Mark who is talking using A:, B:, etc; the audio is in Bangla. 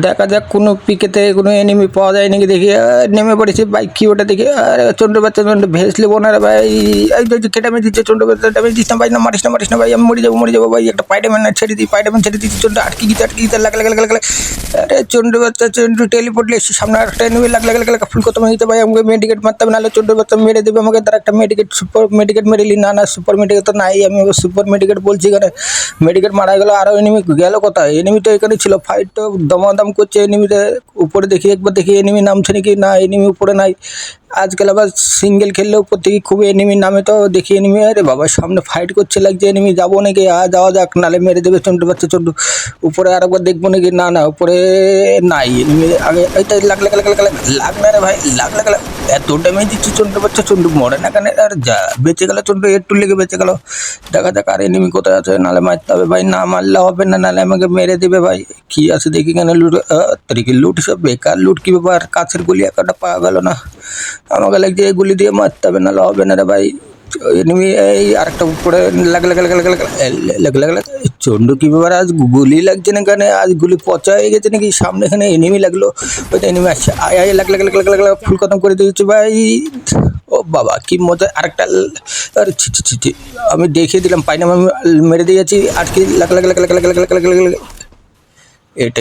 A: দেখা যাক কোনো পিকেতে কোনো এনিমি পাওয়া যায় নাকি দেখি। নেমে পড়েছি বাইক কি ওটা দেখি। আরে চন্দ্র বাচ্চা ভেস নেবো না রে ভাই। এই যে কেটে মেরে দিচ্ছে চন্দ্র বাচ্চা, ড্যামেজ দিস না ভাই, না মারিস না ভাই, আমি মরে যাবো ভাই। একটা পাইডারম্যান ছেড়ে দিই, পাইডারম্যান ছেড়ে দিচ্ছি, চন্দ্র আটকে গিয়ে লাগ। আরে চন্দ্র বাচ্চা চন্দ্র টেলিপোর্ট এসেছি, সামনে একটা এনিমি লাগ ফুল কত দিতে ভাই। আমাকে মেডিকেট মারতে হবে, নাহলে চন্দ্র বাচ্চা মেরে দেবে আমাকে। তার একটা মেডিকেট সুপার মেডিকেট মেরেলি, না সুপার মেডিকেট তো নাই, আমি সুপার মেডিকেট বলছি এখানে। মেডিকেট মারা গেল, আরও এনিমি গেল কোথায়? এনিমি তো এখানে ছিল, ফাইট তো দমাদম করছে এনিমিতে। উপরে দেখি একবার, দেখি এনিমি নামছে নাকি, না এনিমি উপরে নাই। আজকাল আবার সিঙ্গেল খেললে উপর থেকে খুব এনিমি নামে, তো দেখি এনিমি। আরে বাবা সামনে ফাইট করছে লাগছে এনিমি, যাবো নাকি? যাওয়া যাক, নাহলে মেরে দেবে চন্দ্র বাচ্চা চন্দ্র। উপরে আরেকবার দেখবো নাকি? না উপরে নাই এনিমি। আগে এইটা লাগ না রে ভাই, লাগ এত ড্যামেজ দিচ্ছে চন্দ্র বাচ্চা চন্দ্র, মরে না কেন? আর যা বেঁচে গেল চন্দ্র, একটু লেগে বেঁচে গেল। দেখা যাক আর এনিমি কোথায় আছে, নাহলে মারতে হবে ভাই, না মারলে হবে না, নাহলে আমাকে মেরে দেবে ভাই। কি আছে দেখি কেন, লুট তরিকে লুট, সব বেকার লুট। কি ব্যাপার, কাছের গুলি একটা পাওয়া গেল না? আমাকে লাগছে এই গুলি দিয়ে মারতে হবে, নাহলে হবে না রে ভাই। এনিমি এই আরেকটা উপরে লাগ চন্ডু। কি ব্যাপার, আজ গুলি লাগছে না কেন? আজ গুলি পচা হয়ে গেছে নাকি? সামনে এখানে এনিমি লাগলো, ওইটা এনিমি আসছে। আয় লাগ ফুল খতম করে দিয়েছি ভাই। ও বাবা কি মজা, আরেকটা। আরে ছি, আমি দেখিয়ে দিলাম, পাইনাম আমি মেরে দিয়েছি, আটকে লাগ এটা